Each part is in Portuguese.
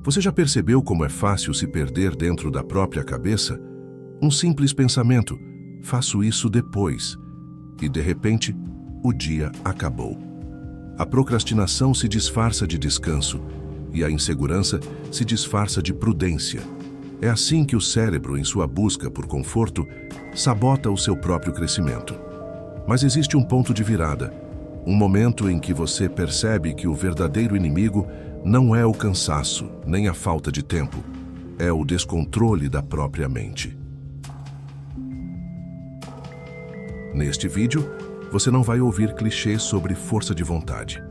Você já percebeu como é fácil se perder dentro da própria cabeça? Um simples pensamento, faço isso depois, e de repente, o dia acabou. A procrastinação se disfarça de descanso, e a insegurança se disfarça de prudência. É assim que o cérebro, em sua busca por conforto, sabota o seu próprio crescimento. Mas existe um ponto de virada, um momento em que você percebe que o verdadeiro inimigo não é o cansaço, nem a falta de tempo, é o descontrole da própria mente. Neste vídeo, você não vai ouvir clichês sobre força de vontade.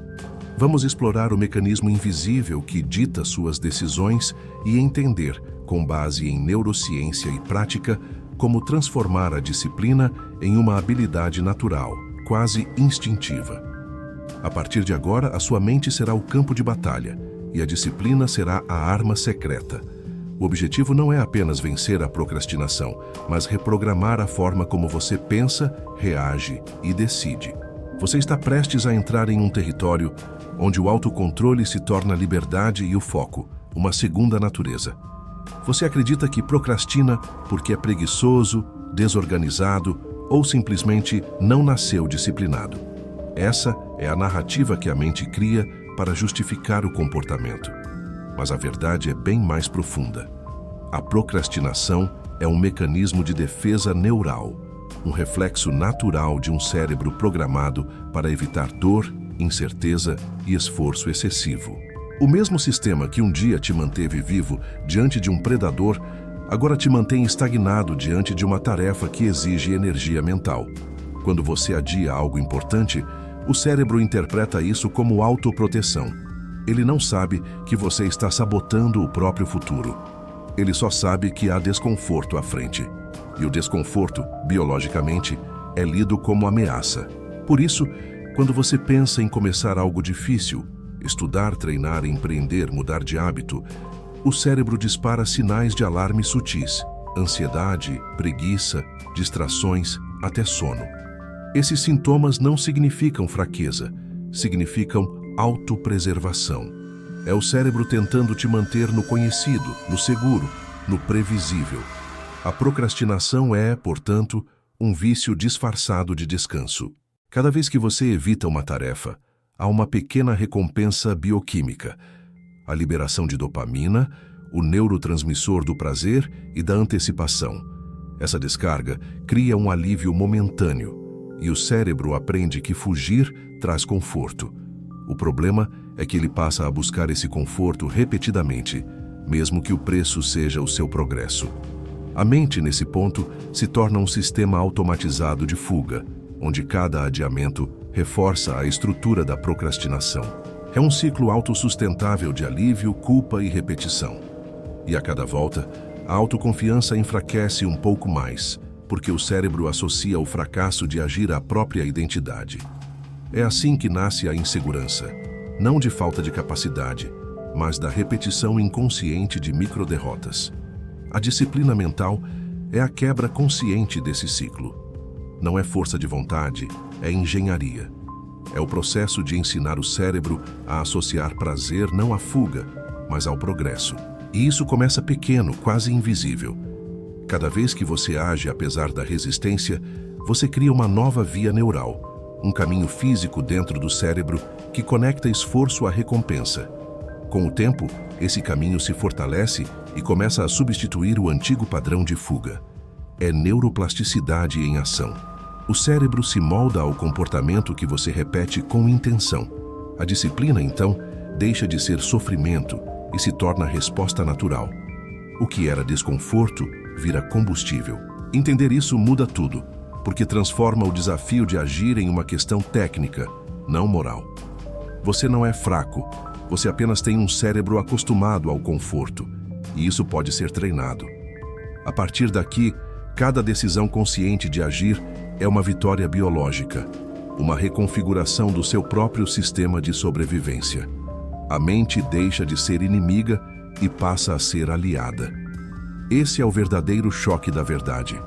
Vamos explorar o mecanismo invisível que dita suas decisões e entender, com base em neurociência e prática, como transformar a disciplina em uma habilidade natural, quase instintiva. A partir de agora, a sua mente será o campo de batalha e a disciplina será a arma secreta. O objetivo não é apenas vencer a procrastinação, mas reprogramar a forma como você pensa, reage e decide. Você está prestes a entrar em um território onde o autocontrole se torna liberdade e o foco, uma segunda natureza. Você acredita que procrastina porque é preguiçoso, desorganizado ou simplesmente não nasceu disciplinado. Essa é a narrativa que a mente cria para justificar o comportamento. Mas a verdade é bem mais profunda. A procrastinação é um mecanismo de defesa neural, um reflexo natural de um cérebro programado para evitar dor, incerteza e esforço excessivo. O mesmo sistema que um dia te manteve vivo diante de um predador, agora te mantém estagnado diante de uma tarefa que exige energia mental. Quando você adia algo importante, o cérebro interpreta isso como autoproteção. Ele não sabe que você está sabotando o próprio futuro. Ele só sabe que há desconforto à frente. E o desconforto, biologicamente, é lido como ameaça. Por isso, quando você pensa em começar algo difícil, estudar, treinar, empreender, mudar de hábito, o cérebro dispara sinais de alarme sutis, ansiedade, preguiça, distrações, até sono. Esses sintomas não significam fraqueza, significam autopreservação. É o cérebro tentando te manter no conhecido, no seguro, no previsível. A procrastinação é, portanto, um vício disfarçado de descanso. Cada vez que você evita uma tarefa, há uma pequena recompensa bioquímica. A liberação de dopamina, o neurotransmissor do prazer e da antecipação. Essa descarga cria um alívio momentâneo. E o cérebro aprende que fugir traz conforto. O problema é que ele passa a buscar esse conforto repetidamente, mesmo que o preço seja o seu progresso. A mente, nesse ponto, se torna um sistema automatizado de fuga, onde cada adiamento reforça a estrutura da procrastinação. É um ciclo autossustentável de alívio, culpa e repetição. E a cada volta, a autoconfiança enfraquece um pouco mais, porque o cérebro associa o fracasso de agir à própria identidade. É assim que nasce a insegurança, não de falta de capacidade, mas da repetição inconsciente de microderrotas. A disciplina mental é a quebra consciente desse ciclo. Não é força de vontade, é engenharia. É o processo de ensinar o cérebro a associar prazer não à fuga, mas ao progresso. E isso começa pequeno, quase invisível. Cada vez que você age apesar da resistência, você cria uma nova via neural, um caminho físico dentro do cérebro que conecta esforço à recompensa. Com o tempo, esse caminho se fortalece e começa a substituir o antigo padrão de fuga. É neuroplasticidade em ação. O cérebro se molda ao comportamento que você repete com intenção. A disciplina, então, deixa de ser sofrimento e se torna resposta natural. O que era desconforto vira combustível. Entender isso muda tudo, porque transforma o desafio de agir em uma questão técnica, não moral. Você não é fraco, você apenas tem um cérebro acostumado ao conforto, e isso pode ser treinado. A partir daqui, cada decisão consciente de agir é uma vitória biológica, uma reconfiguração do seu próprio sistema de sobrevivência. A mente deixa de ser inimiga e passa a ser aliada. Esse é o verdadeiro choque da verdade.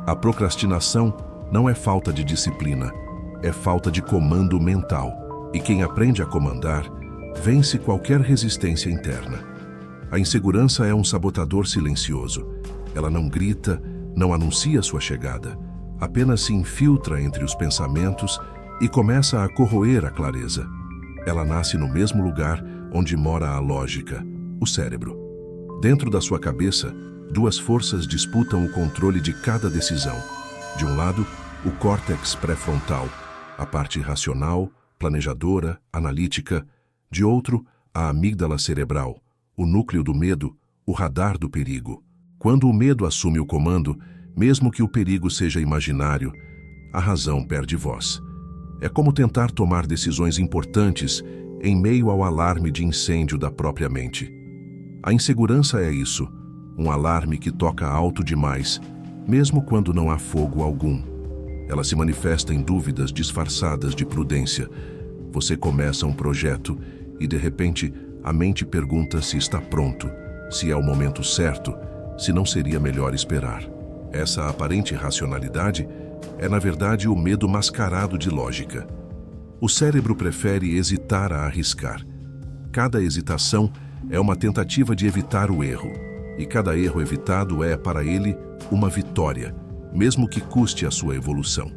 A procrastinação não é falta de disciplina, é falta de comando mental. E quem aprende a comandar, vence qualquer resistência interna. A insegurança é um sabotador silencioso. Ela não grita, não anuncia sua chegada. Apenas se infiltra entre os pensamentos e começa a corroer a clareza. Ela nasce no mesmo lugar onde mora a lógica, o cérebro. Dentro da sua cabeça, duas forças disputam o controle de cada decisão. De um lado, o córtex pré-frontal, a parte racional, planejadora, analítica. De outro, a amígdala cerebral, o núcleo do medo, o radar do perigo. Quando o medo assume o comando, mesmo que o perigo seja imaginário, a razão perde voz. É como tentar tomar decisões importantes em meio ao alarme de incêndio da própria mente. A insegurança é isso, um alarme que toca alto demais, mesmo quando não há fogo algum. Ela se manifesta em dúvidas disfarçadas de prudência. Você começa um projeto e, de repente, a mente pergunta se está pronto, se é o momento certo, se não seria melhor esperar. Essa aparente racionalidade é, na verdade, o medo mascarado de lógica. O cérebro prefere hesitar a arriscar. Cada hesitação é uma tentativa de evitar o erro, e cada erro evitado é, para ele, uma vitória, mesmo que custe a sua evolução.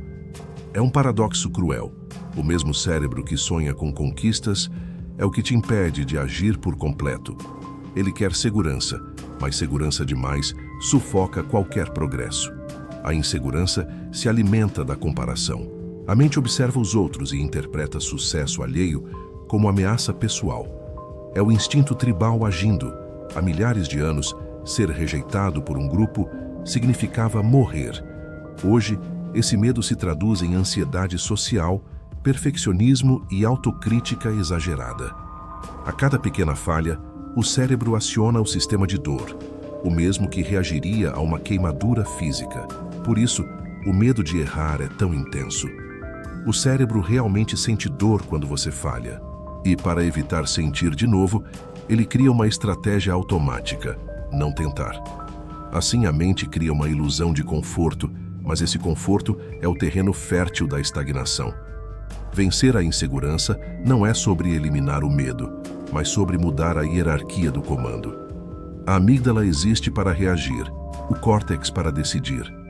É um paradoxo cruel. O mesmo cérebro que sonha com conquistas é o que te impede de agir por completo. Ele quer segurança, mas segurança demais sufoca qualquer progresso. A insegurança se alimenta da comparação. A mente observa os outros e interpreta sucesso alheio como ameaça pessoal. É o instinto tribal agindo. Há milhares de anos, ser rejeitado por um grupo significava morrer. Hoje, esse medo se traduz em ansiedade social, perfeccionismo e autocrítica exagerada. A cada pequena falha, o cérebro aciona o sistema de dor, o mesmo que reagiria a uma queimadura física. Por isso, o medo de errar é tão intenso. O cérebro realmente sente dor quando você falha. E, para evitar sentir de novo, ele cria uma estratégia automática: não tentar. Assim, a mente cria uma ilusão de conforto, mas esse conforto é o terreno fértil da estagnação. Vencer a insegurança não é sobre eliminar o medo, mas sobre mudar a hierarquia do comando. A amígdala existe para reagir, o córtex para decidir.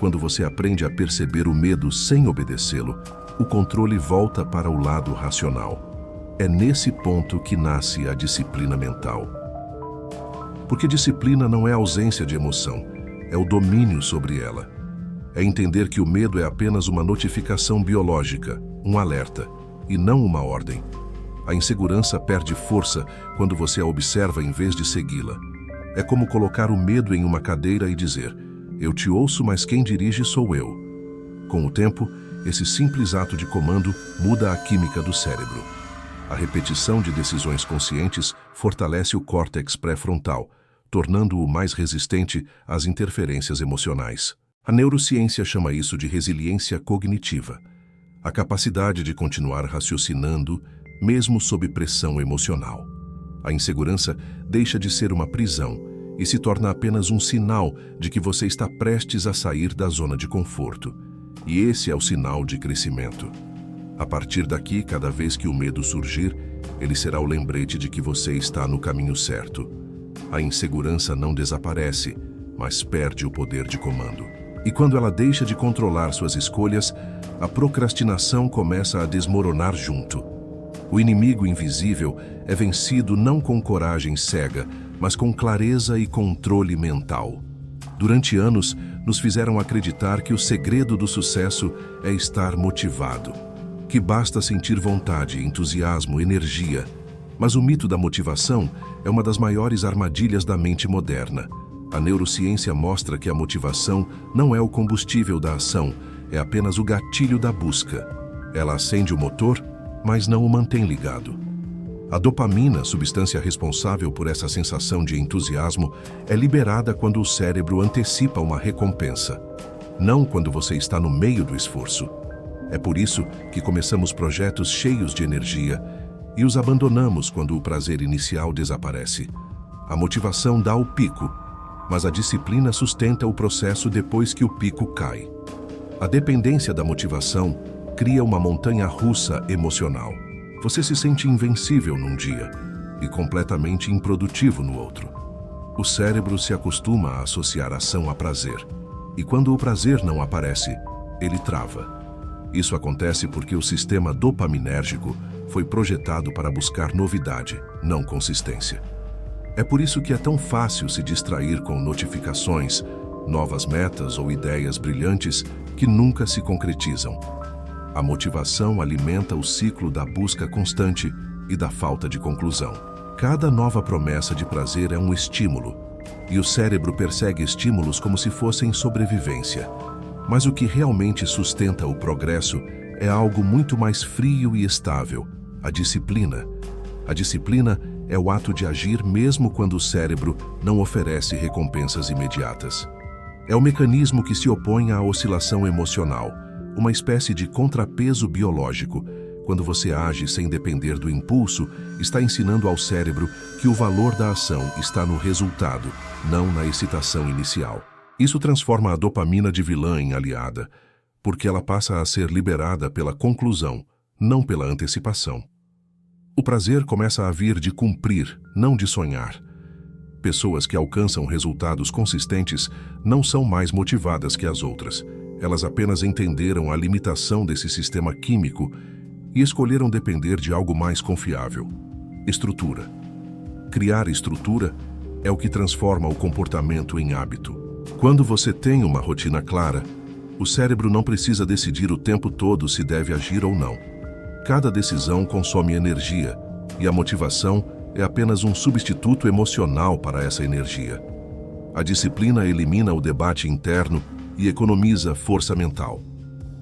Quando você aprende a perceber o medo sem obedecê-lo, o controle volta para o lado racional. É nesse ponto que nasce a disciplina mental. Porque disciplina não é ausência de emoção, é o domínio sobre ela. É entender que o medo é apenas uma notificação biológica, um alerta, e não uma ordem. A insegurança perde força quando você a observa em vez de segui-la. É como colocar o medo em uma cadeira e dizer: eu te ouço, mas quem dirige sou eu. Com o tempo, esse simples ato de comando muda a química do cérebro. A repetição de decisões conscientes fortalece o córtex pré-frontal, tornando-o mais resistente às interferências emocionais. A neurociência chama isso de resiliência cognitiva, a capacidade de continuar raciocinando, mesmo sob pressão emocional. A insegurança deixa de ser uma prisão e se torna apenas um sinal de que você está prestes a sair da zona de conforto. E esse é o sinal de crescimento. A partir daqui, cada vez que o medo surgir, ele será o lembrete de que você está no caminho certo. A insegurança não desaparece, mas perde o poder de comando. E quando ela deixa de controlar suas escolhas, a procrastinação começa a desmoronar junto. O inimigo invisível é vencido não com coragem cega, mas com clareza e controle mental. Durante anos, nos fizeram acreditar que o segredo do sucesso é estar motivado, que basta sentir vontade, entusiasmo, energia. Mas o mito da motivação é uma das maiores armadilhas da mente moderna. A neurociência mostra que a motivação não é o combustível da ação, é apenas o gatilho da busca. Ela acende o motor, mas não o mantém ligado. A dopamina, substância responsável por essa sensação de entusiasmo, é liberada quando o cérebro antecipa uma recompensa, não quando você está no meio do esforço. É por isso que começamos projetos cheios de energia e os abandonamos quando o prazer inicial desaparece. A motivação dá o pico, mas a disciplina sustenta o processo depois que o pico cai. A dependência da motivação cria uma montanha russa emocional. Você se sente invencível num dia e completamente improdutivo no outro. O cérebro se acostuma a associar ação a prazer, e quando o prazer não aparece, ele trava. Isso acontece porque o sistema dopaminérgico foi projetado para buscar novidade, não consistência. É por isso que é tão fácil se distrair com notificações, novas metas ou ideias brilhantes que nunca se concretizam. A motivação alimenta o ciclo da busca constante e da falta de conclusão. Cada nova promessa de prazer é um estímulo, e o cérebro persegue estímulos como se fossem sobrevivência. Mas o que realmente sustenta o progresso é algo muito mais frio e estável: a disciplina. A disciplina é o ato de agir mesmo quando o cérebro não oferece recompensas imediatas. É o mecanismo que se opõe à oscilação emocional, uma espécie de contrapeso biológico. Quando você age sem depender do impulso, está ensinando ao cérebro que o valor da ação está no resultado, não na excitação inicial. Isso transforma a dopamina de vilã em aliada, porque ela passa a ser liberada pela conclusão, não pela antecipação. O prazer começa a vir de cumprir, não de sonhar. Pessoas que alcançam resultados consistentes não são mais motivadas que as outras. Elas apenas entenderam a limitação desse sistema químico e escolheram depender de algo mais confiável: estrutura. Criar estrutura é o que transforma o comportamento em hábito. Quando você tem uma rotina clara, o cérebro não precisa decidir o tempo todo se deve agir ou não. Cada decisão consome energia, e a motivação é apenas um substituto emocional para essa energia. A disciplina elimina o debate interno e economiza força mental.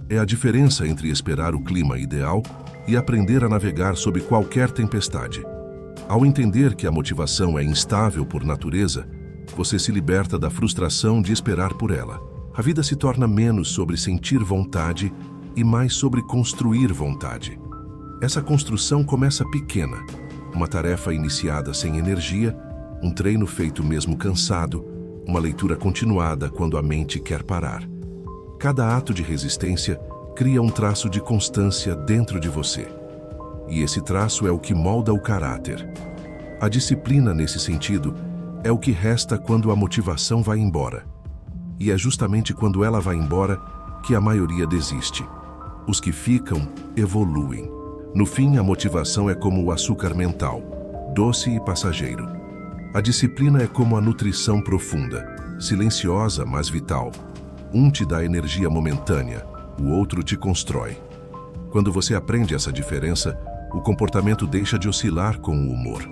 É a diferença entre esperar o clima ideal e aprender a navegar sob qualquer tempestade. Ao entender que a motivação é instável por natureza, você se liberta da frustração de esperar por ela. A vida se torna menos sobre sentir vontade e mais sobre construir vontade. Essa construção começa pequena: uma tarefa iniciada sem energia, um treino feito mesmo cansado, uma leitura continuada quando a mente quer parar. Cada ato de resistência cria um traço de constância dentro de você. E esse traço é o que molda o caráter. A disciplina, nesse sentido, é o que resta quando a motivação vai embora. E é justamente quando ela vai embora que a maioria desiste. Os que ficam evoluem. No fim, a motivação é como o açúcar mental, doce e passageiro. A disciplina é como a nutrição profunda, silenciosa, mas vital. Um te dá energia momentânea, o outro te constrói. Quando você aprende essa diferença, o comportamento deixa de oscilar com o humor.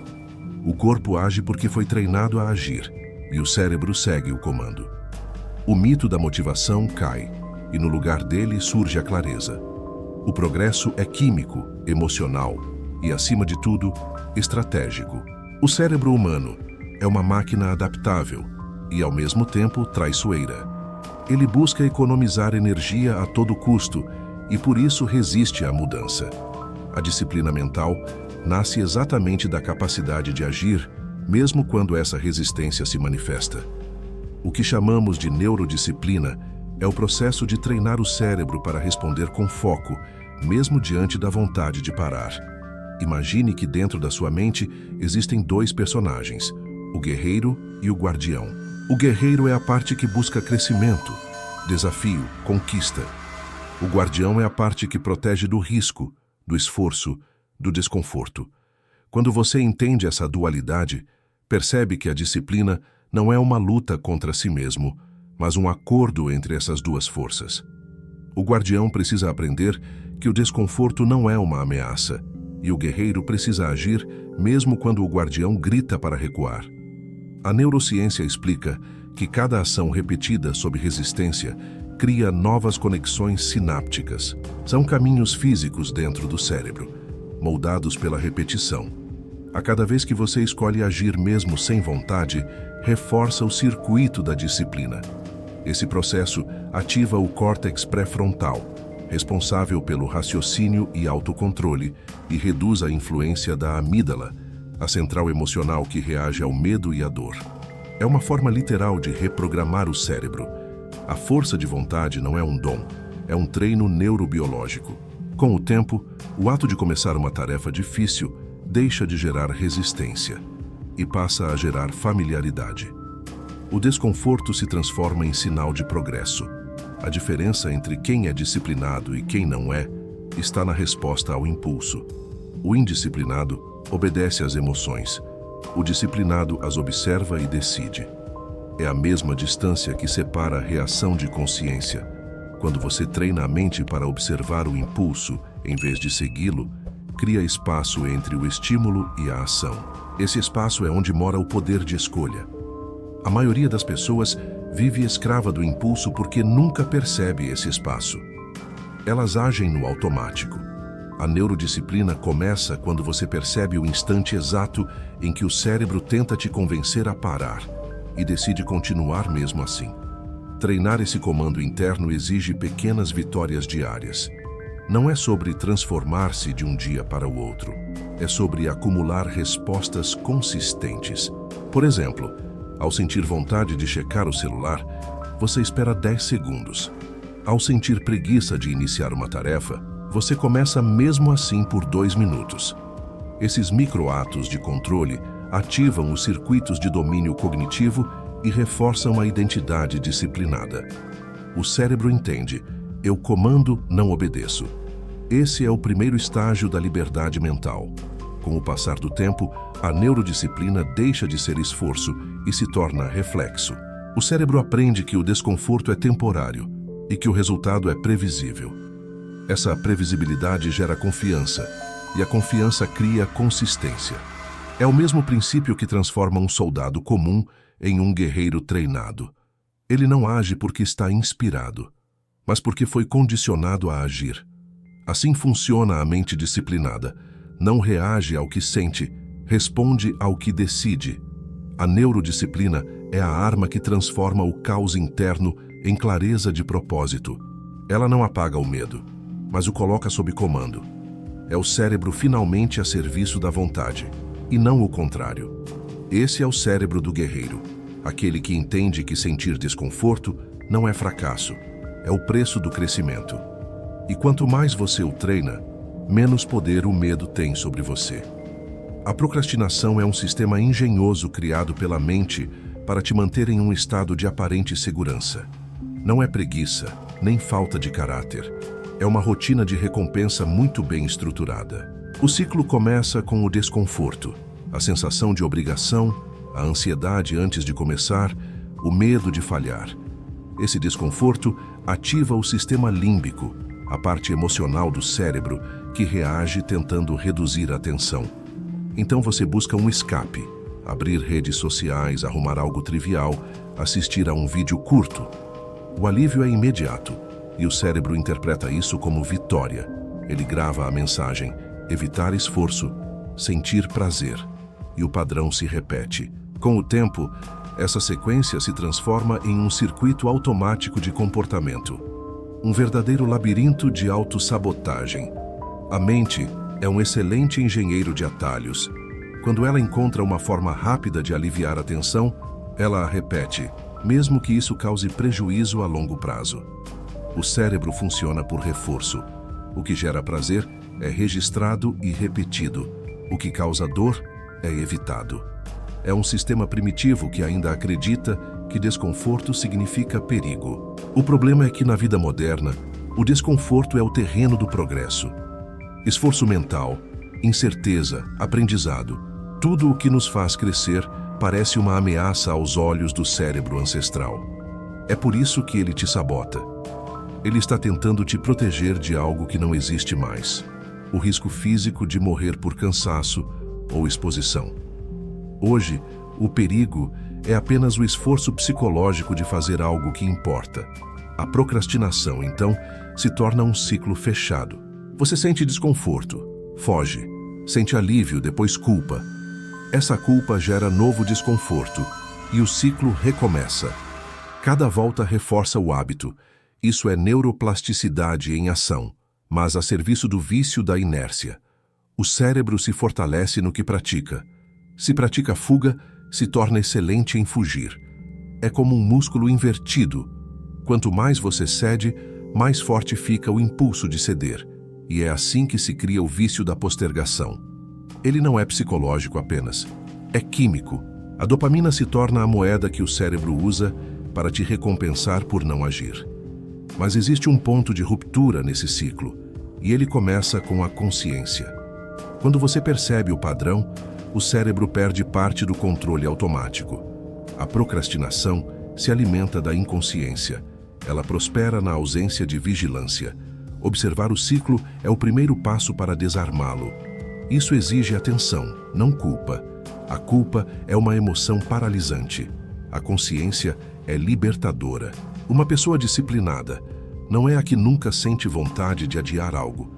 O corpo age porque foi treinado a agir, e o cérebro segue o comando. O mito da motivação cai, e no lugar dele surge a clareza. O progresso é químico, emocional e, acima de tudo, estratégico. O cérebro humano é uma máquina adaptável e, ao mesmo tempo, traiçoeira. Ele busca economizar energia a todo custo e, por isso, resiste à mudança. A disciplina mental nasce exatamente da capacidade de agir, mesmo quando essa resistência se manifesta. O que chamamos de neurodisciplina é o processo de treinar o cérebro para responder com foco, mesmo diante da vontade de parar. Imagine que dentro da sua mente existem dois personagens, o guerreiro e o guardião. O guerreiro é a parte que busca crescimento, desafio, conquista. O guardião é a parte que protege do risco, do esforço, do desconforto. Quando você entende essa dualidade, percebe que a disciplina não é uma luta contra si mesmo, mas um acordo entre essas duas forças. O guardião precisa aprender que o desconforto não é uma ameaça, e o guerreiro precisa agir mesmo quando o guardião grita para recuar. A neurociência explica que cada ação repetida sob resistência cria novas conexões sinápticas. São caminhos físicos dentro do cérebro, moldados pela repetição. A cada vez que você escolhe agir mesmo sem vontade, reforça o circuito da disciplina. Esse processo ativa o córtex pré-frontal, responsável pelo raciocínio e autocontrole, e reduz a influência da amígdala, a central emocional que reage ao medo e à dor. É uma forma literal de reprogramar o cérebro. A força de vontade não é um dom, é um treino neurobiológico. Com o tempo, o ato de começar uma tarefa difícil deixa de gerar resistência e passa a gerar familiaridade. O desconforto se transforma em sinal de progresso. A diferença entre quem é disciplinado e quem não é está na resposta ao impulso. O indisciplinado obedece às emoções. O disciplinado as observa e decide. É a mesma distância que separa a reação de consciência. Quando você treina a mente para observar o impulso, em vez de segui-lo, cria espaço entre o estímulo e a ação. Esse espaço é onde mora o poder de escolha. A maioria das pessoas vive escrava do impulso porque nunca percebe esse espaço. Elas agem no automático. A neurodisciplina começa quando você percebe o instante exato em que o cérebro tenta te convencer a parar e decide continuar mesmo assim. Treinar esse comando interno exige pequenas vitórias diárias. Não é sobre transformar-se de um dia para o outro. É sobre acumular respostas consistentes. Por exemplo, ao sentir vontade de checar o celular, você espera 10 segundos. Ao sentir preguiça de iniciar uma tarefa, você começa mesmo assim por 2 minutos. Esses microatos de controle ativam os circuitos de domínio cognitivo e reforçam a identidade disciplinada. O cérebro entende: eu comando, não obedeço. Esse é o primeiro estágio da liberdade mental. Com o passar do tempo, a neurodisciplina deixa de ser esforço e se torna reflexo. O cérebro aprende que o desconforto é temporário e que o resultado é previsível. Essa previsibilidade gera confiança, e a confiança cria consistência. É o mesmo princípio que transforma um soldado comum em um guerreiro treinado. Ele não age porque está inspirado, mas porque foi condicionado a agir. Assim funciona a mente disciplinada. Não reage ao que sente, responde ao que decide. A neurodisciplina é a arma que transforma o caos interno em clareza de propósito. Ela não apaga o medo, mas o coloca sob comando. É o cérebro finalmente a serviço da vontade, e não o contrário. Esse é o cérebro do guerreiro, aquele que entende que sentir desconforto não é fracasso, é o preço do crescimento. E quanto mais você o treina, menos poder o medo tem sobre você. A procrastinação é um sistema engenhoso criado pela mente para te manter em um estado de aparente segurança. Não é preguiça, nem falta de caráter. É uma rotina de recompensa muito bem estruturada. O ciclo começa com o desconforto, a sensação de obrigação, a ansiedade antes de começar, o medo de falhar. Esse desconforto ativa o sistema límbico, a parte emocional do cérebro que reage tentando reduzir a tensão. Então você busca um escape, abrir redes sociais, arrumar algo trivial, assistir a um vídeo curto. O alívio é imediato e o cérebro interpreta isso como vitória. Ele grava a mensagem: evitar esforço, sentir prazer. E o padrão se repete. Com o tempo, essa sequência se transforma em um circuito automático de comportamento. Um verdadeiro labirinto de autossabotagem. A mente é um excelente engenheiro de atalhos. Quando ela encontra uma forma rápida de aliviar a tensão, ela a repete, mesmo que isso cause prejuízo a longo prazo. O cérebro funciona por reforço. O que gera prazer é registrado e repetido. O que causa dor é evitado. É um sistema primitivo que ainda acredita que desconforto significa perigo. O problema é que na vida moderna, o desconforto é o terreno do progresso. Esforço mental, incerteza, aprendizado, tudo o que nos faz crescer parece uma ameaça aos olhos do cérebro ancestral. É por isso que ele te sabota. Ele está tentando te proteger de algo que não existe mais. O risco físico de morrer por cansaço ou exposição. Hoje, o perigo é apenas o esforço psicológico de fazer algo que importa. A procrastinação, então, se torna um ciclo fechado. Você sente desconforto, foge, sente alívio, depois culpa. Essa culpa gera novo desconforto e o ciclo recomeça. Cada volta reforça o hábito. Isso é neuroplasticidade em ação, mas a serviço do vício da inércia. O cérebro se fortalece no que pratica. Se pratica fuga, se torna excelente em fugir. É como um músculo invertido. Quanto mais você cede, mais forte fica o impulso de ceder. E é assim que se cria o vício da postergação. Ele não é psicológico apenas, é químico. A dopamina se torna a moeda que o cérebro usa para te recompensar por não agir. Mas existe um ponto de ruptura nesse ciclo, e ele começa com a consciência. Quando você percebe o padrão, o cérebro perde parte do controle automático. A procrastinação se alimenta da inconsciência. Ela prospera na ausência de vigilância. Observar o ciclo é o primeiro passo para desarmá-lo. Isso exige atenção, não culpa. A culpa é uma emoção paralisante. A consciência é libertadora. Uma pessoa disciplinada não é a que nunca sente vontade de adiar algo,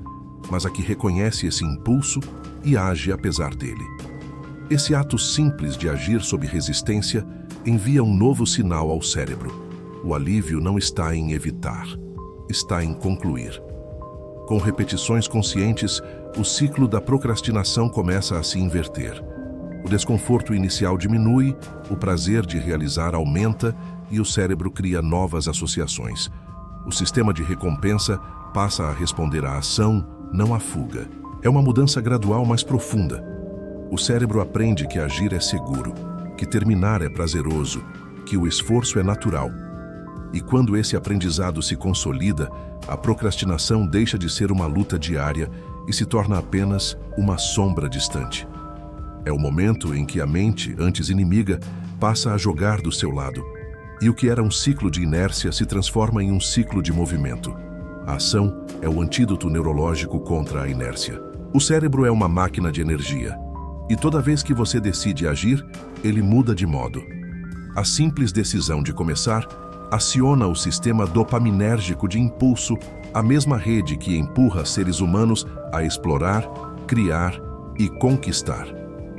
mas a que reconhece esse impulso e age apesar dele. Esse ato simples de agir sob resistência envia um novo sinal ao cérebro. O alívio não está em evitar, está em concluir. Com repetições conscientes, o ciclo da procrastinação começa a se inverter. O desconforto inicial diminui, o prazer de realizar aumenta e o cérebro cria novas associações. O sistema de recompensa passa a responder à ação, não à fuga. É uma mudança gradual mais profunda. O cérebro aprende que agir é seguro, que terminar é prazeroso, que o esforço é natural. E quando esse aprendizado se consolida, a procrastinação deixa de ser uma luta diária e se torna apenas uma sombra distante. É o momento em que a mente, antes inimiga, passa a jogar do seu lado. E o que era um ciclo de inércia se transforma em um ciclo de movimento. A ação é o antídoto neurológico contra a inércia. O cérebro é uma máquina de energia. E toda vez que você decide agir, ele muda de modo. A simples decisão de começar aciona o sistema dopaminérgico de impulso, a mesma rede que empurra seres humanos a explorar, criar e conquistar.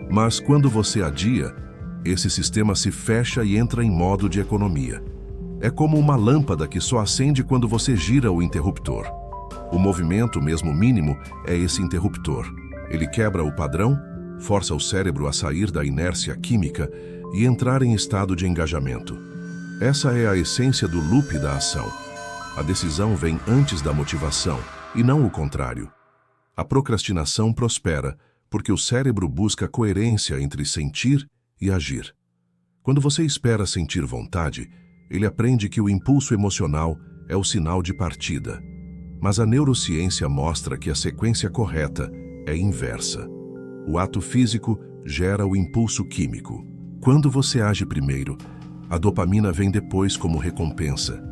Mas quando você adia, esse sistema se fecha e entra em modo de economia. É como uma lâmpada que só acende quando você gira o interruptor. O movimento, mesmo mínimo, é esse interruptor. Ele quebra o padrão, força o cérebro a sair da inércia química e entrar em estado de engajamento. Essa é a essência do loop da ação. A decisão vem antes da motivação, e não o contrário. A procrastinação prospera porque o cérebro busca coerência entre sentir e agir. Quando você espera sentir vontade, ele aprende que o impulso emocional é o sinal de partida. Mas a neurociência mostra que a sequência correta é inversa. O ato físico gera o impulso químico. Quando você age primeiro, a dopamina vem depois como recompensa.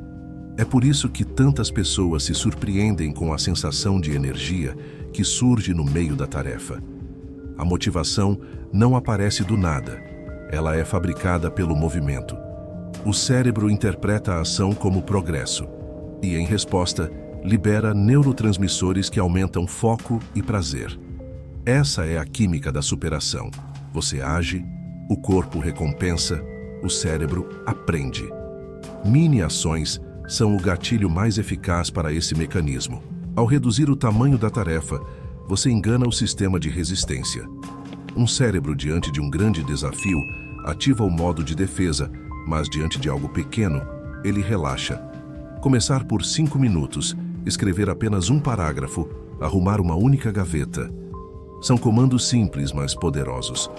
É por isso que tantas pessoas se surpreendem com a sensação de energia que surge no meio da tarefa. A motivação não aparece do nada. Ela é fabricada pelo movimento. O cérebro interpreta a ação como progresso e, em resposta, libera neurotransmissores que aumentam foco e prazer. Essa é a química da superação. Você age, o corpo recompensa, o cérebro aprende. Mini-ações são o gatilho mais eficaz para esse mecanismo. Ao reduzir o tamanho da tarefa, você engana o sistema de resistência. Um cérebro diante de um grande desafio ativa o modo de defesa, mas diante de algo pequeno, ele relaxa. Começar por 5 minutos, escrever apenas um parágrafo, arrumar uma única gaveta. São comandos simples, mas poderosos.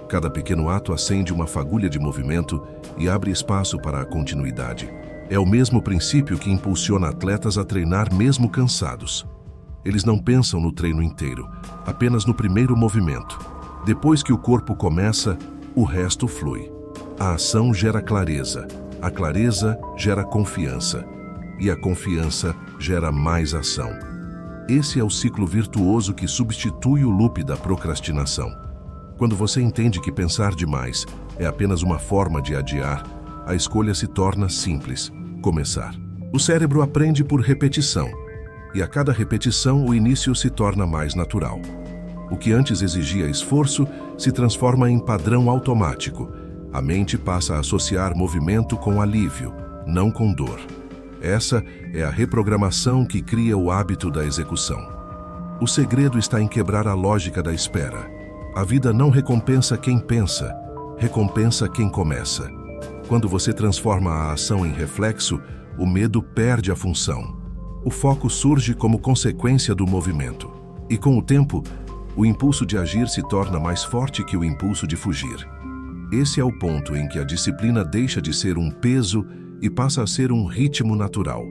Cada pequeno ato acende uma fagulha de movimento e abre espaço para a continuidade. É o mesmo princípio que impulsiona atletas a treinar mesmo cansados. Eles não pensam no treino inteiro, apenas no primeiro movimento. Depois que o corpo começa, o resto flui. A ação gera clareza, a clareza gera confiança, e a confiança gera mais ação. Esse é o ciclo virtuoso que substitui o loop da procrastinação. Quando você entende que pensar demais é apenas uma forma de adiar, a escolha se torna simples: começar. O cérebro aprende por repetição, e a cada repetição o início se torna mais natural. O que antes exigia esforço se transforma em padrão automático. A mente passa a associar movimento com alívio, não com dor. Essa é a reprogramação que cria o hábito da execução. O segredo está em quebrar a lógica da espera. A vida não recompensa quem pensa, recompensa quem começa. Quando você transforma a ação em reflexo, o medo perde a função. O foco surge como consequência do movimento. E com o tempo, O impulso de agir se torna mais forte que o impulso de fugir. Esse é o ponto em que a disciplina deixa de ser um peso e passa a ser um ritmo natural.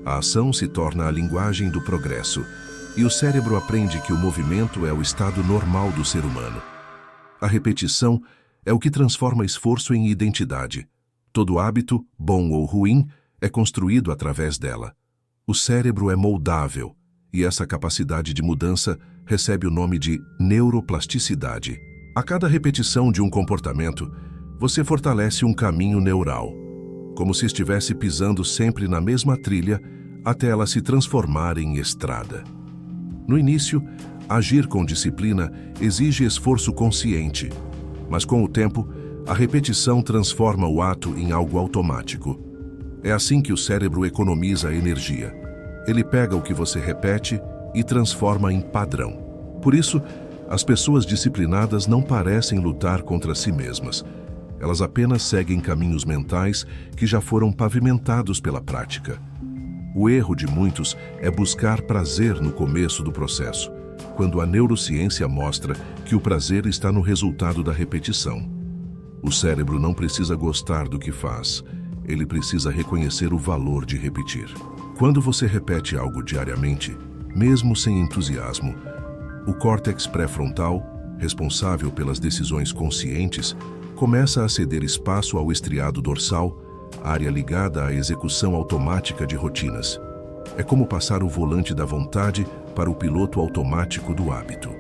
A ação se torna a linguagem do progresso, e o cérebro aprende que o movimento é o estado normal do ser humano. A repetição é o que transforma esforço em identidade. Todo hábito, bom ou ruim, é construído através dela. O cérebro é moldável, e essa capacidade de mudança recebe o nome de neuroplasticidade. A cada repetição de um comportamento, você fortalece um caminho neural, como se estivesse pisando sempre na mesma trilha até ela se transformar em estrada. No início, agir com disciplina exige esforço consciente, mas com o tempo, a repetição transforma o ato em algo automático. É assim que o cérebro economiza energia. Ele pega o que você repete e transforma em padrão. Por isso, as pessoas disciplinadas não parecem lutar contra si mesmas. Elas apenas seguem caminhos mentais que já foram pavimentados pela prática. O erro de muitos é buscar prazer no começo do processo, quando a neurociência mostra que o prazer está no resultado da repetição. O cérebro não precisa gostar do que faz, ele precisa reconhecer o valor de repetir. Quando você repete algo diariamente, mesmo sem entusiasmo, o córtex pré-frontal, responsável pelas decisões conscientes, começa a ceder espaço ao estriado dorsal, área ligada à execução automática de rotinas. É como passar o volante da vontade para o piloto automático do hábito.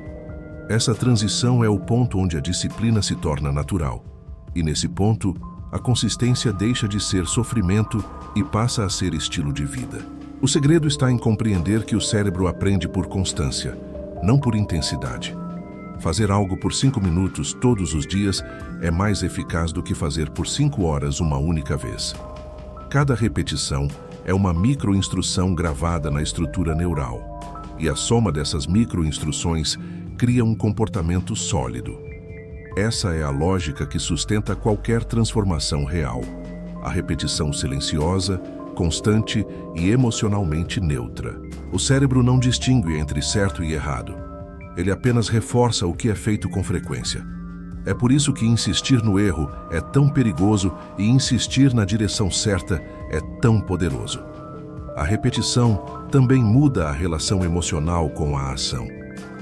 Essa transição é o ponto onde a disciplina se torna natural. E nesse ponto, a consistência deixa de ser sofrimento e passa a ser estilo de vida. O segredo está em compreender que o cérebro aprende por constância, não por intensidade. Fazer algo por 5 minutos todos os dias é mais eficaz do que fazer por 5 horas uma única vez. Cada repetição é uma microinstrução gravada na estrutura neural, e a soma dessas microinstruções cria um comportamento sólido. Essa é a lógica que sustenta qualquer transformação real. A repetição silenciosa, constante e emocionalmente neutra. O cérebro não distingue entre certo e errado. Ele apenas reforça o que é feito com frequência. É por isso que insistir no erro é tão perigoso e insistir na direção certa é tão poderoso. A repetição também muda a relação emocional com a ação.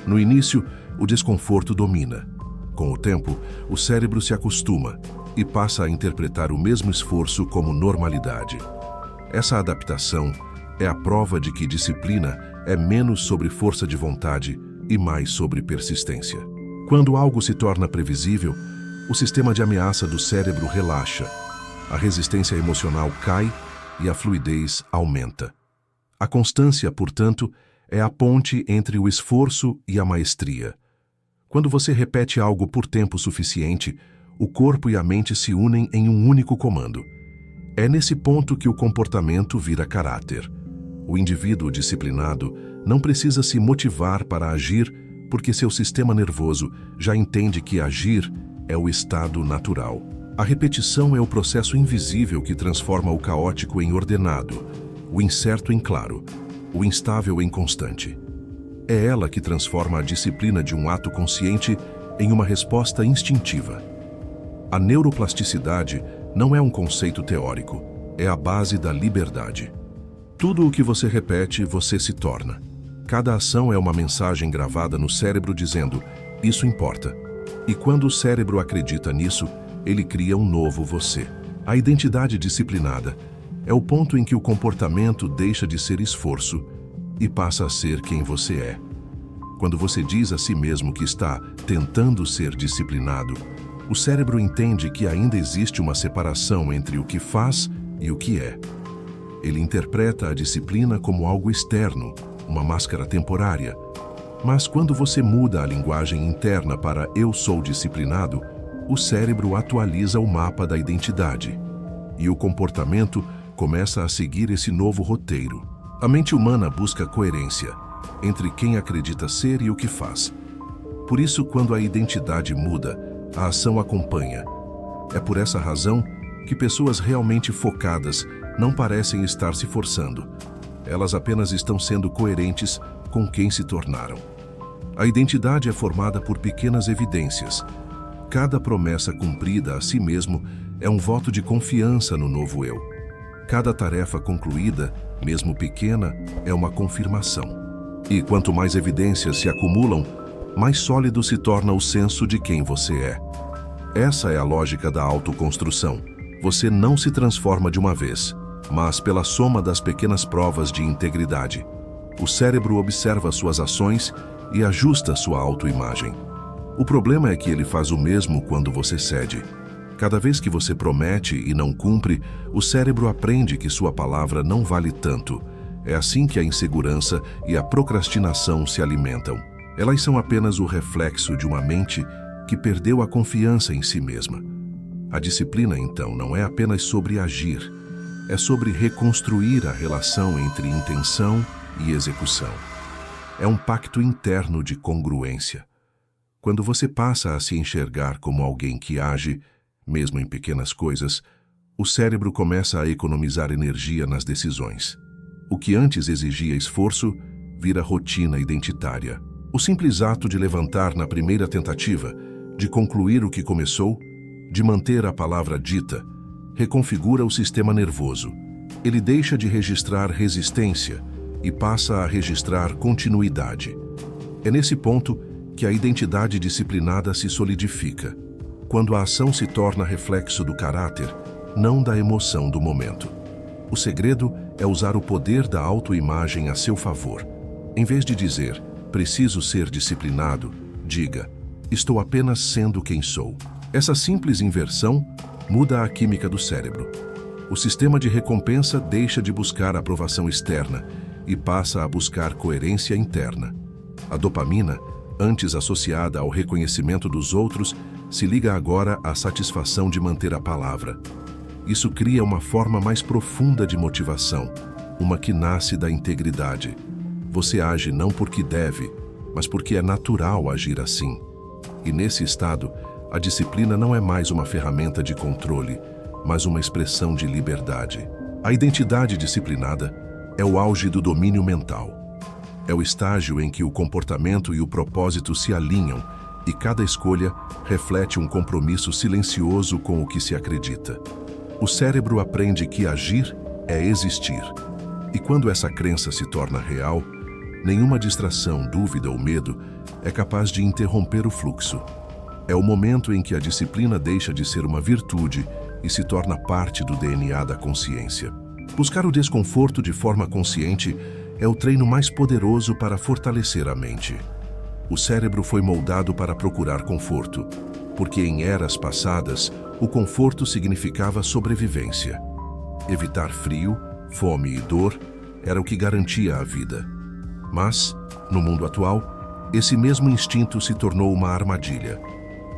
No início, o desconforto domina. Com o tempo, o cérebro se acostuma e passa a interpretar o mesmo esforço como normalidade. Essa adaptação é a prova de que disciplina é menos sobre força de vontade e mais sobre persistência. Quando algo se torna previsível, o sistema de ameaça do cérebro relaxa, a resistência emocional cai e a fluidez aumenta. A constância, portanto, é a ponte entre o esforço e a maestria. Quando você repete algo por tempo suficiente, o corpo e a mente se unem em um único comando. É nesse ponto que o comportamento vira caráter. O indivíduo disciplinado não precisa se motivar para agir porque seu sistema nervoso já entende que agir é o estado natural. A repetição é o processo invisível que transforma o caótico em ordenado, o incerto em claro, o instável em constante. É ela que transforma a disciplina de um ato consciente em uma resposta instintiva. A neuroplasticidade não é um conceito teórico, é a base da liberdade. Tudo o que você repete, você se torna. Cada ação é uma mensagem gravada no cérebro dizendo, isso importa. E quando o cérebro acredita nisso, ele cria um novo você. A identidade disciplinada é o ponto em que o comportamento deixa de ser esforço e passa a ser quem você é. Quando você diz a si mesmo que está tentando ser disciplinado, o cérebro entende que ainda existe uma separação entre o que faz e o que é. Ele interpreta a disciplina como algo externo, uma máscara temporária. Mas quando você muda a linguagem interna para eu sou disciplinado, o cérebro atualiza o mapa da identidade. E o comportamento começa a seguir esse novo roteiro. A mente humana busca coerência entre quem acredita ser e o que faz. Por isso, quando a identidade muda, a ação acompanha. É por essa razão que pessoas realmente focadas não parecem estar se forçando. Elas apenas estão sendo coerentes com quem se tornaram. A identidade é formada por pequenas evidências. Cada promessa cumprida a si mesmo é um voto de confiança no novo eu. Cada tarefa concluída, mesmo pequena, é uma confirmação. E quanto mais evidências se acumulam, mais sólido se torna o senso de quem você é. Essa é a lógica da autoconstrução. Você não se transforma de uma vez, mas pela soma das pequenas provas de integridade. O cérebro observa suas ações e ajusta sua autoimagem. O problema é que ele faz o mesmo quando você cede. Cada vez que você promete e não cumpre, o cérebro aprende que sua palavra não vale tanto. É assim que a insegurança e a procrastinação se alimentam. Elas são apenas o reflexo de uma mente que perdeu a confiança em si mesma. A disciplina, então, não é apenas sobre agir, é sobre reconstruir a relação entre intenção e execução. É um pacto interno de congruência. Quando você passa a se enxergar como alguém que age, mesmo em pequenas coisas, o cérebro começa a economizar energia nas decisões. O que antes exigia esforço, vira rotina identitária. O simples ato de levantar na primeira tentativa, de concluir o que começou, de manter a palavra dita, reconfigura o sistema nervoso. Ele deixa de registrar resistência e passa a registrar continuidade. É nesse ponto que a identidade disciplinada se solidifica, quando a ação se torna reflexo do caráter, não da emoção do momento. O segredo é usar o poder da autoimagem a seu favor. Em vez de dizer, preciso ser disciplinado, diga, estou apenas sendo quem sou. Essa simples inversão muda a química do cérebro. O sistema de recompensa deixa de buscar aprovação externa e passa a buscar coerência interna. A dopamina, antes associada ao reconhecimento dos outros, se liga agora à satisfação de manter a palavra. Isso cria uma forma mais profunda de motivação, uma que nasce da integridade. Você age não porque deve, mas porque é natural agir assim. E nesse estado, a disciplina não é mais uma ferramenta de controle, mas uma expressão de liberdade. A identidade disciplinada é o auge do domínio mental. É o estágio em que o comportamento e o propósito se alinham e cada escolha reflete um compromisso silencioso com o que se acredita. O cérebro aprende que agir é existir. E quando essa crença se torna real, nenhuma distração, dúvida ou medo é capaz de interromper o fluxo. É o momento em que a disciplina deixa de ser uma virtude e se torna parte do DNA da consciência. Buscar o desconforto de forma consciente é o treino mais poderoso para fortalecer a mente. O cérebro foi moldado para procurar conforto, porque em eras passadas, o conforto significava sobrevivência. Evitar frio, fome e dor era o que garantia a vida. Mas, no mundo atual, esse mesmo instinto se tornou uma armadilha.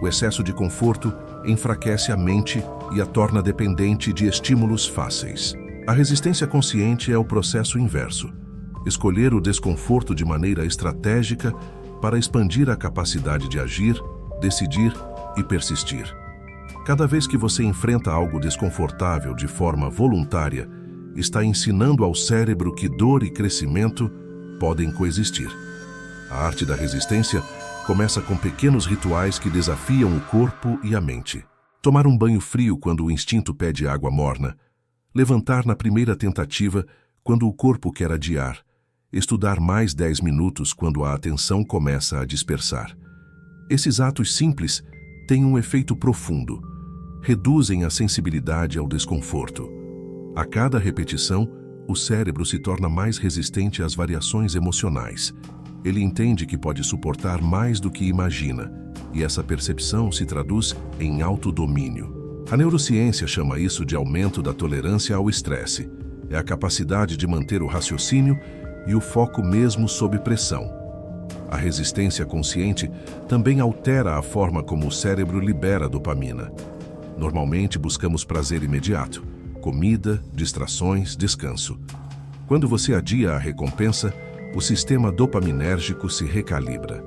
O excesso de conforto enfraquece a mente e a torna dependente de estímulos fáceis. A resistência consciente é o processo inverso. Escolher o desconforto de maneira estratégica para expandir a capacidade de agir, decidir e persistir. Cada vez que você enfrenta algo desconfortável de forma voluntária, está ensinando ao cérebro que dor e crescimento podem coexistir. A arte da resistência começa com pequenos rituais que desafiam o corpo e a mente. Tomar um banho frio quando o instinto pede água morna. Levantar na primeira tentativa quando o corpo quer adiar. Estudar mais 10 minutos quando a atenção começa a dispersar. Esses atos simples têm um efeito profundo. Reduzem a sensibilidade ao desconforto. A cada repetição, o cérebro se torna mais resistente às variações emocionais. Ele entende que pode suportar mais do que imagina, e essa percepção se traduz em autodomínio. A neurociência chama isso de aumento da tolerância ao estresse. É a capacidade de manter o raciocínio e o foco mesmo sob pressão. A resistência consciente também altera a forma como o cérebro libera dopamina. Normalmente buscamos prazer imediato, comida, distrações, descanso. Quando você adia a recompensa, o sistema dopaminérgico se recalibra.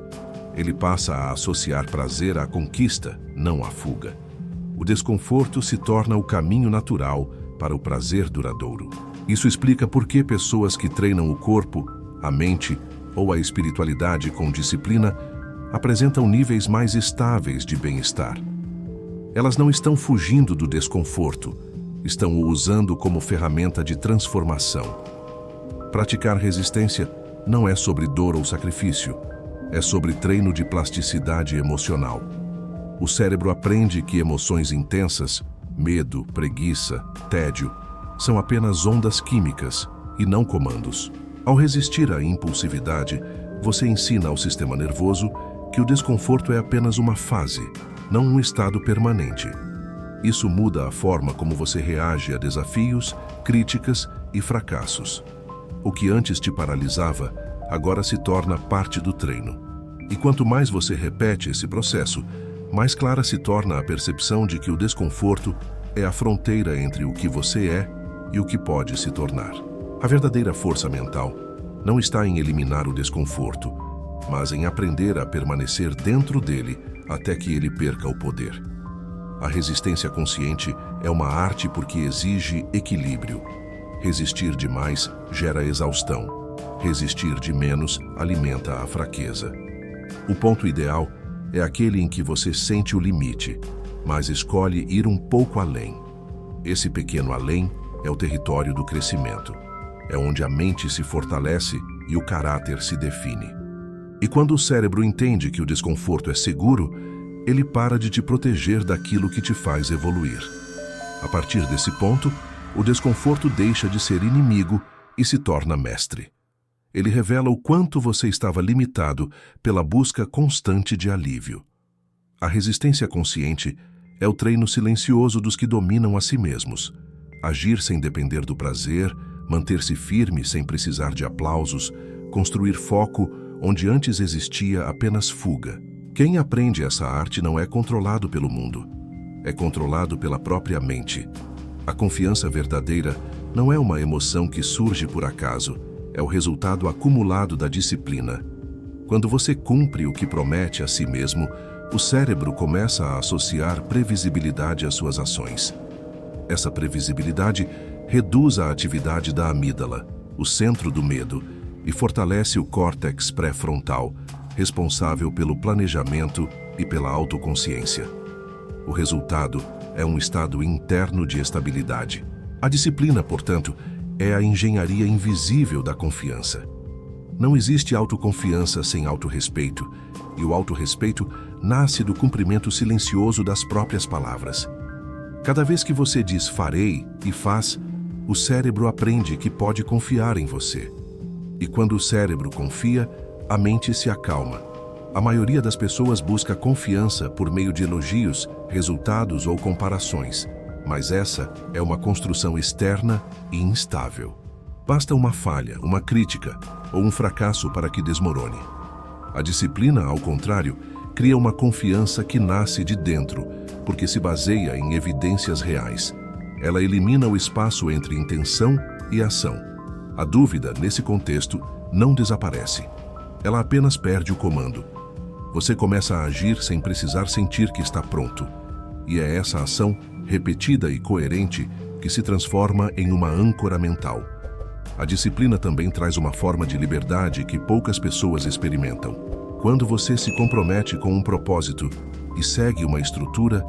Ele passa a associar prazer à conquista, não à fuga. O desconforto se torna o caminho natural para o prazer duradouro. Isso explica por que pessoas que treinam o corpo, a mente ou a espiritualidade com disciplina apresentam níveis mais estáveis de bem-estar. Elas não estão fugindo do desconforto, estão o usando como ferramenta de transformação. Praticar resistência não é sobre dor ou sacrifício, é sobre treino de plasticidade emocional. O cérebro aprende que emoções intensas, medo, preguiça, tédio, são apenas ondas químicas e não comandos. Ao resistir à impulsividade, você ensina ao sistema nervoso que o desconforto é apenas uma fase, não um estado permanente. Isso muda a forma como você reage a desafios, críticas e fracassos. O que antes te paralisava, agora se torna parte do treino. E quanto mais você repete esse processo, mais clara se torna a percepção de que o desconforto é a fronteira entre o que você é e o que pode se tornar. A verdadeira força mental não está em eliminar o desconforto, mas em aprender a permanecer dentro dele até que ele perca o poder. A resistência consciente é uma arte porque exige equilíbrio. Resistir demais gera exaustão. Resistir de menos alimenta a fraqueza. O ponto ideal é aquele em que você sente o limite, mas escolhe ir um pouco além. Esse pequeno além é o território do crescimento. É onde a mente se fortalece e o caráter se define. E quando o cérebro entende que o desconforto é seguro, ele para de te proteger daquilo que te faz evoluir. A partir desse ponto, o desconforto deixa de ser inimigo e se torna mestre. Ele revela o quanto você estava limitado pela busca constante de alívio. A resistência consciente é o treino silencioso dos que dominam a si mesmos. Agir sem depender do prazer, manter-se firme sem precisar de aplausos, construir foco onde antes existia apenas fuga. Quem aprende essa arte não é controlado pelo mundo, é controlado pela própria mente. A confiança verdadeira não é uma emoção que surge por acaso, é o resultado acumulado da disciplina. Quando você cumpre o que promete a si mesmo, o cérebro começa a associar previsibilidade às suas ações. Essa previsibilidade reduz a atividade da amígdala, o centro do medo, e fortalece o córtex pré-frontal, responsável pelo planejamento e pela autoconsciência. O resultado é um estado interno de estabilidade. A disciplina, portanto, é a engenharia invisível da confiança. Não existe autoconfiança sem autorrespeito, e o autorrespeito nasce do cumprimento silencioso das próprias palavras. Cada vez que você diz farei e faz, o cérebro aprende que pode confiar em você. E quando o cérebro confia, a mente se acalma. A maioria das pessoas busca confiança por meio de elogios, resultados ou comparações, mas essa é uma construção externa e instável. Basta uma falha, uma crítica ou um fracasso para que desmorone. A disciplina, ao contrário, cria uma confiança que nasce de dentro, porque se baseia em evidências reais. Ela elimina o espaço entre intenção e ação. A dúvida, nesse contexto, não desaparece. Ela apenas perde o comando. Você começa a agir sem precisar sentir que está pronto. E é essa ação, repetida e coerente, que se transforma em uma âncora mental. A disciplina também traz uma forma de liberdade que poucas pessoas experimentam. Quando você se compromete com um propósito e segue uma estrutura,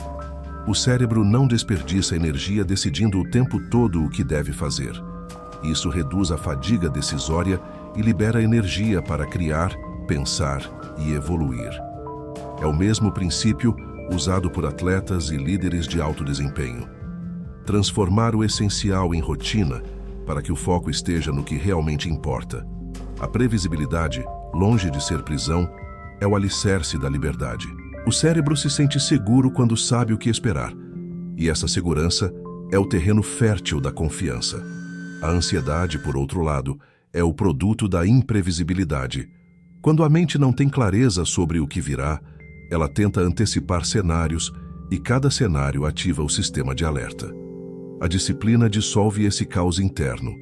o cérebro não desperdiça energia decidindo o tempo todo o que deve fazer. Isso reduz a fadiga decisória e libera energia para criar, pensar e evoluir. É o mesmo princípio usado por atletas e líderes de alto desempenho. Transformar o essencial em rotina para que o foco esteja no que realmente importa. A previsibilidade, longe de ser prisão, é o alicerce da liberdade. O cérebro se sente seguro quando sabe o que esperar, e essa segurança é o terreno fértil da confiança. A ansiedade, por outro lado, é o produto da imprevisibilidade. Quando a mente não tem clareza sobre o que virá, ela tenta antecipar cenários e cada cenário ativa o sistema de alerta. A disciplina dissolve esse caos interno.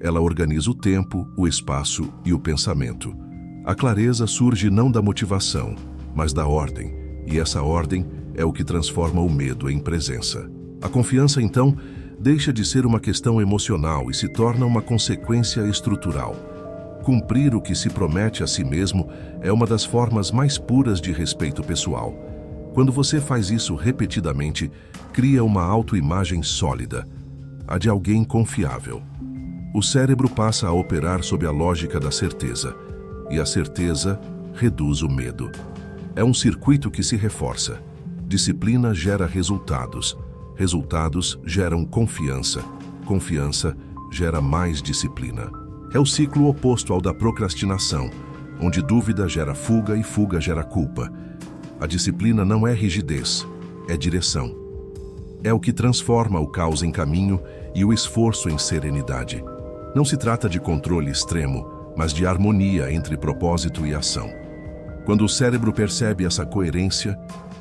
Ela organiza o tempo, o espaço e o pensamento. A clareza surge não da motivação, mas da ordem, e essa ordem é o que transforma o medo em presença. A confiança, então, deixa de ser uma questão emocional e se torna uma consequência estrutural. Cumprir o que se promete a si mesmo é uma das formas mais puras de respeito pessoal. Quando você faz isso repetidamente, cria uma autoimagem sólida, a de alguém confiável. O cérebro passa a operar sob a lógica da certeza, e a certeza reduz o medo. É um circuito que se reforça. Disciplina gera resultados. Resultados geram confiança. Confiança gera mais disciplina. É o ciclo oposto ao da procrastinação, onde dúvida gera fuga e fuga gera culpa. A disciplina não é rigidez, é direção. É o que transforma o caos em caminho e o esforço em serenidade. Não se trata de controle extremo, mas de harmonia entre propósito e ação. Quando o cérebro percebe essa coerência,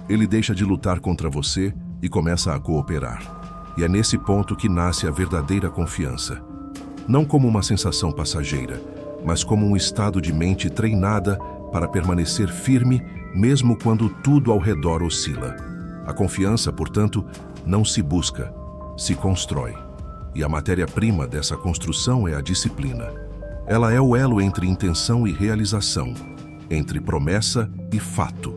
ele deixa de lutar contra você e começa a cooperar. E é nesse ponto que nasce a verdadeira confiança. Não como uma sensação passageira, mas como um estado de mente treinada para permanecer firme mesmo quando tudo ao redor oscila. A confiança, portanto, não se busca, se constrói. E a matéria-prima dessa construção é a disciplina. Ela é o elo entre intenção e realização, entre promessa e fato.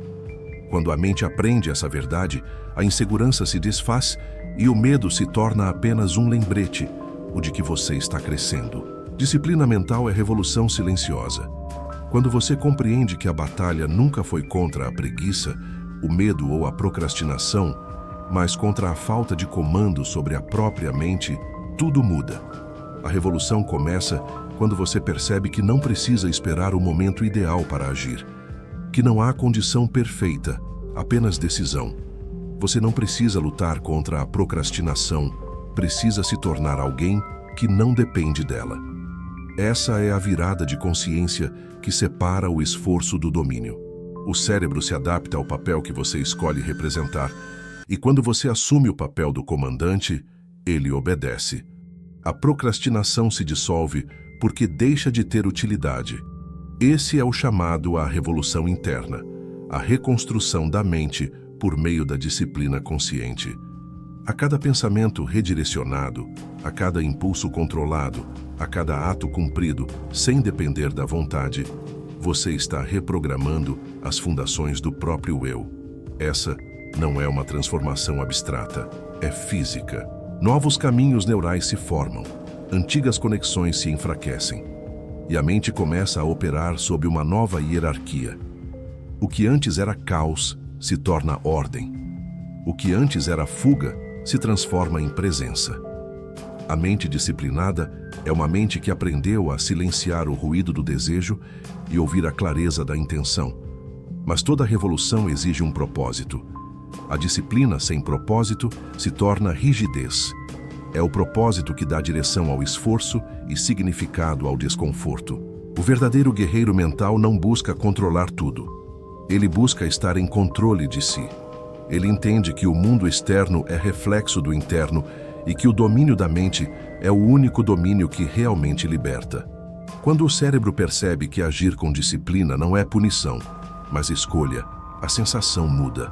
Quando a mente aprende essa verdade, a insegurança se desfaz e o medo se torna apenas um lembrete, o de que você está crescendo. Disciplina mental é revolução silenciosa. Quando você compreende que a batalha nunca foi contra a preguiça, o medo ou a procrastinação, mas contra a falta de comando sobre a própria mente, tudo muda. A revolução começa quando você percebe que não precisa esperar o momento ideal para agir, que não há condição perfeita, apenas decisão. Você não precisa lutar contra a procrastinação, precisa se tornar alguém que não depende dela. Essa é a virada de consciência que separa o esforço do domínio. O cérebro se adapta ao papel que você escolhe representar, e quando você assume o papel do comandante, ele obedece. A procrastinação se dissolve porque deixa de ter utilidade. Esse é o chamado à revolução interna, a reconstrução da mente por meio da disciplina consciente. A cada pensamento redirecionado, a cada impulso controlado, a cada ato cumprido, sem depender da vontade, você está reprogramando as fundações do próprio eu. Essa não é uma transformação abstrata, é física. Novos caminhos neurais se formam, antigas conexões se enfraquecem, e a mente começa a operar sob uma nova hierarquia. O que antes era caos se torna ordem. O que antes era fuga se transforma em presença. A mente disciplinada é uma mente que aprendeu a silenciar o ruído do desejo e ouvir a clareza da intenção. Mas toda revolução exige um propósito. A disciplina sem propósito se torna rigidez. É o propósito que dá direção ao esforço e significado ao desconforto. O verdadeiro guerreiro mental não busca controlar tudo. Ele busca estar em controle de si. Ele entende que o mundo externo é reflexo do interno e que o domínio da mente é o único domínio que realmente liberta. Quando o cérebro percebe que agir com disciplina não é punição, mas escolha, a sensação muda.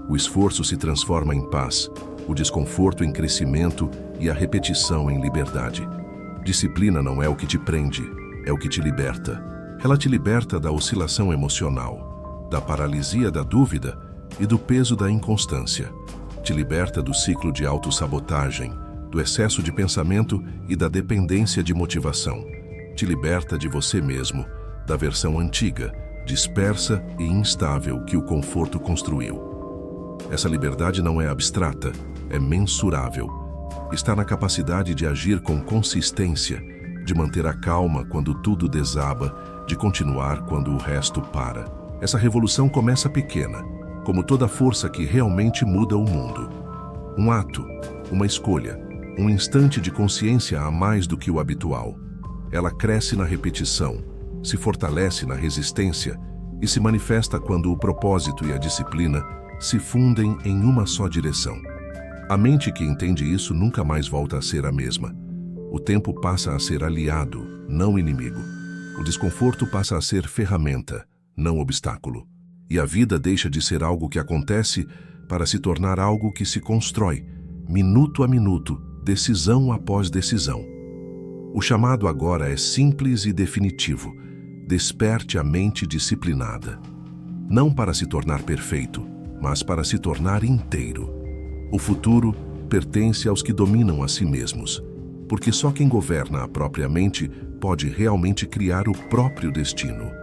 O esforço se transforma em paz, o desconforto em crescimento e a repetição em liberdade. Disciplina não é o que te prende, é o que te liberta. Ela te liberta da oscilação emocional, da paralisia da dúvida e do peso da inconstância. Te liberta do ciclo de autossabotagem, do excesso de pensamento e da dependência de motivação. Te liberta de você mesmo, da versão antiga, dispersa e instável que o conforto construiu. Essa liberdade não é abstrata, é mensurável. Está na capacidade de agir com consistência, de manter a calma quando tudo desaba, de continuar quando o resto para. Essa revolução começa pequena, como toda força que realmente muda o mundo. Um ato, uma escolha, um instante de consciência a mais do que o habitual. Ela cresce na repetição, se fortalece na resistência e se manifesta quando o propósito e a disciplina se fundem em uma só direção. A mente que entende isso nunca mais volta a ser a mesma. O tempo passa a ser aliado, não inimigo. O desconforto passa a ser ferramenta, não obstáculo. E a vida deixa de ser algo que acontece para se tornar algo que se constrói, minuto a minuto, decisão após decisão. O chamado agora é simples e definitivo. Desperte a mente disciplinada. Não para se tornar perfeito, mas para se tornar inteiro. O futuro pertence aos que dominam a si mesmos, porque só quem governa a própria mente pode realmente criar o próprio destino.